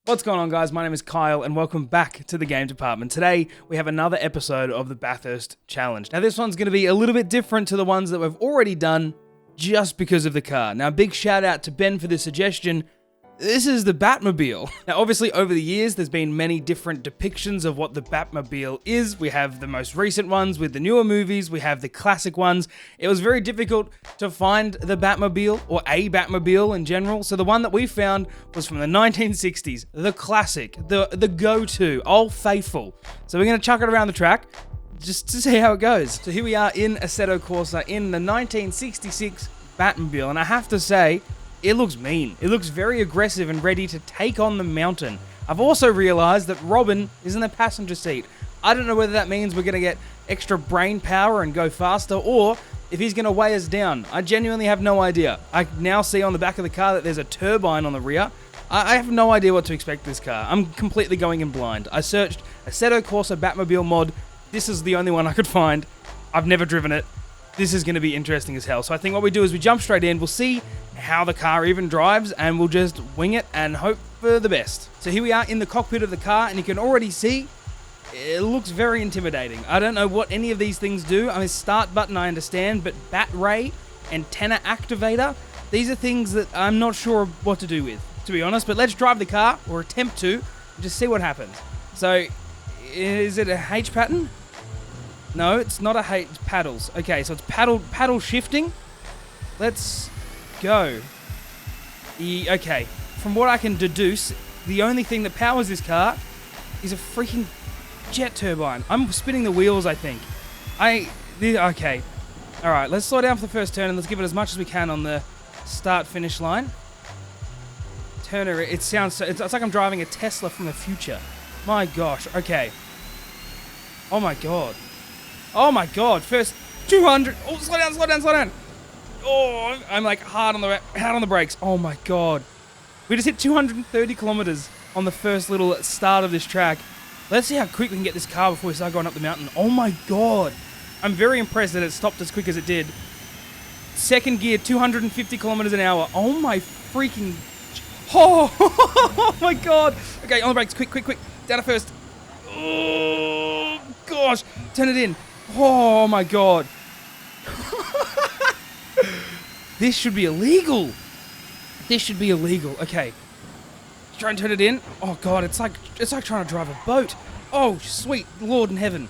What's going on, guys? My name is Kyle and welcome back to the game department. Today we have another episode of the Bathurst challenge. Now this one's going to be a little bit different to the ones that we've already done just because of the car. Now big shout out to Ben for the suggestion. This is the Batmobile. Now obviously over the years there's been many different depictions of what the Batmobile is. We have the most recent ones with the newer movies, we have the classic ones. It was very difficult to find the Batmobile or a Batmobile in general, so the one that we found was from the 1960s, the classic, the go-to, Old Faithful. So we're going to chuck it around the track just to see how it goes. So here we are in Assetto Corsa in the 1966 Batmobile, and I have to say, it looks mean. It looks very aggressive and ready to take on the mountain. I've also realized that Robin is in the passenger seat. I don't know whether that means we're going to get extra brain power and go faster, or if he's going to weigh us down. I genuinely have no idea. I now see on the back of the car that there's a turbine on the rear. I have no idea what to expect this car. I'm completely going in blind. I searched Assetto Corsa Batmobile mod. This is the only one I could find. I've never driven it. This is going to be interesting as hell. So I think what we do is we jump straight in. We'll see how the car even drives and we'll just wing it and hope for the best. So here we are in the cockpit of the car and you can already see it looks very intimidating. I don't know what any of these things do. I mean, start button I understand, but bat ray, antenna activator, these are things that I'm not sure what to do with, to be honest. But let's drive the car, or attempt to, and just see what happens. So is it a H pattern? No, it's not a H, paddles. Okay, so it's paddle shifting. Let's go. Okay, from what I can deduce, the only thing that powers this car is a freaking jet turbine. I'm spinning the wheels, I think. Okay. Alright, let's slow down for the first turn and let's give it as much as we can on the start-finish line. Turner, it sounds so, it's like I'm driving a Tesla from the future. My gosh, okay. Oh my god. Oh my god, first 200. Oh, slow down. Oh, I'm like hard on the brakes. Oh my god. We just hit 230 kilometers on the first little start of this track. Let's see how quick we can get this car before we start going up the mountain. Oh my god. I'm very impressed that it stopped as quick as it did. Second gear, 250 kilometers an hour. Oh my freaking... Oh, oh my god. Okay, on the brakes, quick. Down to first. Oh gosh. Turn it in. Oh my god. This should be illegal. Okay. Try and turn it in. Oh god, it's like trying to drive a boat. Oh, sweet Lord in heaven.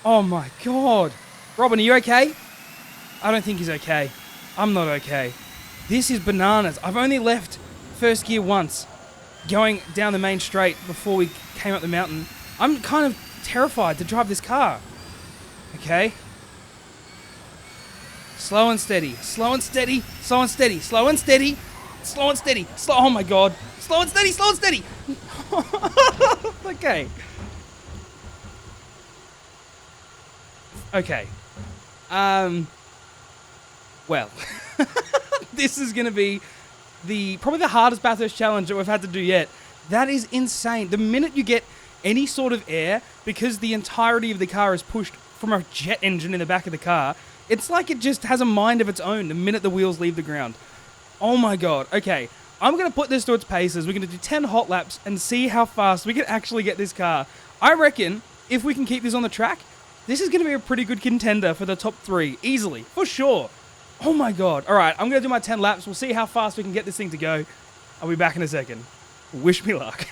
Oh my god. Robin, are you okay? I don't think he's okay. I'm not okay. This is bananas. I've only left first gear once, going down the main straight before we came up the mountain. I'm kind of terrified to drive this car. Okay. Slow and steady. Oh my god. Slow and steady. Okay. Well. This is going to be probably the hardest Bathurst challenge that we've had to do yet. That is insane. The minute you get any sort of air, because the entirety of the car is pushed from a jet engine in the back of the car, it's like it just has a mind of its own the minute the wheels leave the ground. Oh my god. Okay, I'm going to put this to its paces. We're going to do 10 hot laps and see how fast we can actually get this car. I reckon if we can keep this on the track, this is going to be a pretty good contender for the top 3. Easily. For sure. Oh my god. Alright, I'm going to do my 10 laps. We'll see how fast we can get this thing to go. I'll be back in a second. Wish me luck.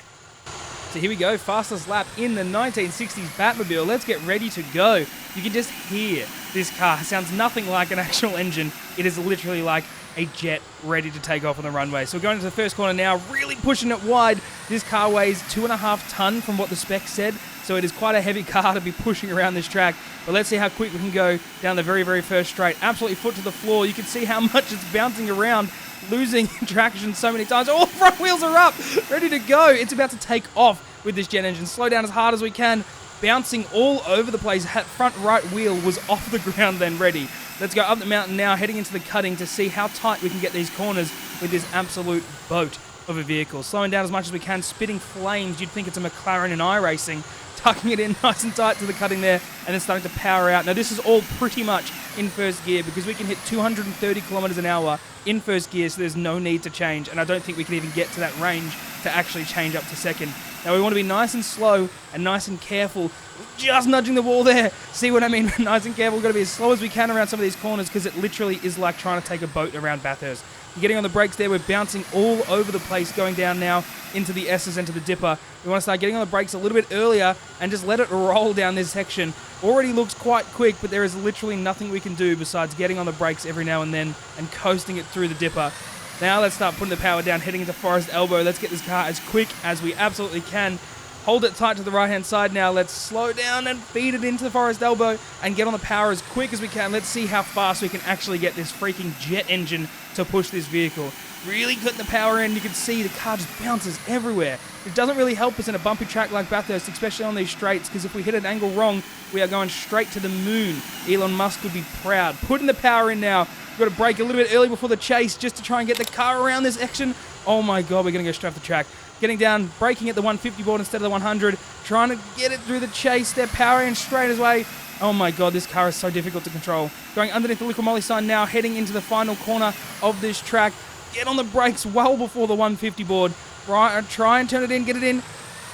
So here we go, fastest lap in the 1960s Batmobile. Let's get ready to go. You can just hear this car. It sounds nothing like an actual engine. It is literally like a jet ready to take off on the runway. So we're going into the first corner now, really pushing it wide. This car weighs 2.5 ton from what the spec said, so it is quite a heavy car to be pushing around this track. But let's see how quick we can go down the very, very first straight. Absolutely foot to the floor. You can see how much it's bouncing around, losing traction so many times. Oh, front wheels are up, ready to go. It's about to take off with this jet engine. Slow down as hard as we can, bouncing all over the place. Front right wheel was off the ground then, ready. Let's go up the mountain now, heading into the cutting to see how tight we can get these corners with this absolute boat of a vehicle. Slowing down as much as we can, spitting flames. You'd think it's a McLaren in iRacing. Tucking it in nice and tight to the cutting there, and then starting to power out. Now this is all pretty much in first gear because we can hit 230 kilometers an hour in first gear, so there's no need to change, and I don't think we can even get to that range to actually change up to second. Now we want to be nice and slow and nice and careful. Just nudging the wall there. See what I mean? Nice and careful. We've got to be as slow as we can around some of these corners because it literally is like trying to take a boat around Bathurst. You're getting on the brakes there. We're bouncing all over the place, going down now into the S's and to the dipper. We want to start getting on the brakes a little bit earlier and just let it roll down this section. Already looks quite quick, but there is literally nothing we can do besides getting on the brakes every now and then and coasting it through the dipper. Now let's start putting the power down, heading into Forest Elbow. Let's get this car as quick as we absolutely can. Hold it tight to the right-hand side now. Let's slow down and feed it into the Forest Elbow and get on the power as quick as we can. Let's see how fast we can actually get this freaking jet engine to push this vehicle. Really putting the power in. You can see the car just bounces everywhere. It doesn't really help us in a bumpy track like Bathurst, especially on these straights, because if we hit an angle wrong, we are going straight to the moon. Elon Musk would be proud. Putting the power in now. We've got to brake a little bit early before the chase just to try and get the car around this section. Oh my God, we're going to go straight off the track. Getting down, braking at the 150 board instead of the 100, trying to get it through the chase. They're powering straight away. Oh my God, this car is so difficult to control. Going underneath the Liquid Molly sign now, heading into the final corner of this track. Get on the brakes well before the 150 board. Try and turn it in, get it in.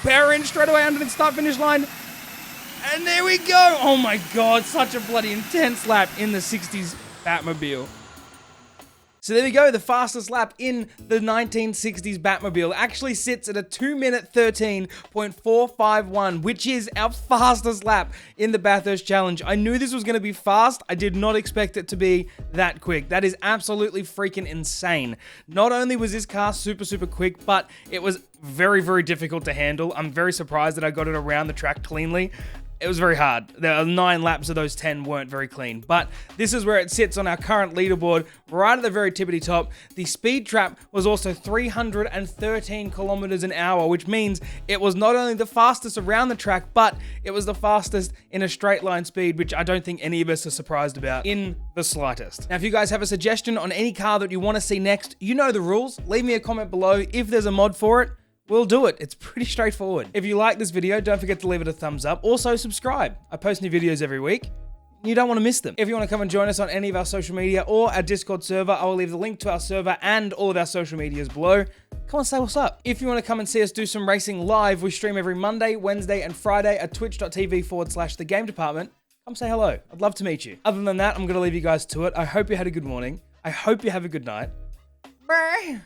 Power in straight away underneath the start-finish line. And there we go. Oh my God, such a bloody intense lap in the 60s Batmobile. So there we go, the fastest lap in the 1960s Batmobile actually sits at a 2-minute 13.451, which is our fastest lap in the Bathurst Challenge. I knew this was going to be fast. I did not expect it to be that quick. That is absolutely freaking insane. Not only was this car super, super quick, but it was very, very difficult to handle. I'm very surprised that I got it around the track cleanly. It was very hard. The 9 laps of those 10 weren't very clean, but this is where it sits on our current leaderboard, right at the very tippity top. The speed trap was also 313 kilometers an hour, which means it was not only the fastest around the track, but it was the fastest in a straight line speed, which I don't think any of us are surprised about in the slightest. Now, if you guys have a suggestion on any car that you want to see next, you know the rules. Leave me a comment below. If there's a mod for it, we'll do it. It's pretty straightforward. If you like this video, don't forget to leave it a thumbs up. Also, subscribe. I post new videos every week. You don't want to miss them. If you want to come and join us on any of our social media or our Discord server, I will leave the link to our server and all of our social medias below. Come on, say what's up. If you want to come and see us do some racing live, we stream every Monday, Wednesday, and Friday at twitch.tv/thegamedepartment. Come say hello. I'd love to meet you. Other than that, I'm going to leave you guys to it. I hope you had a good morning. I hope you have a good night. Bye.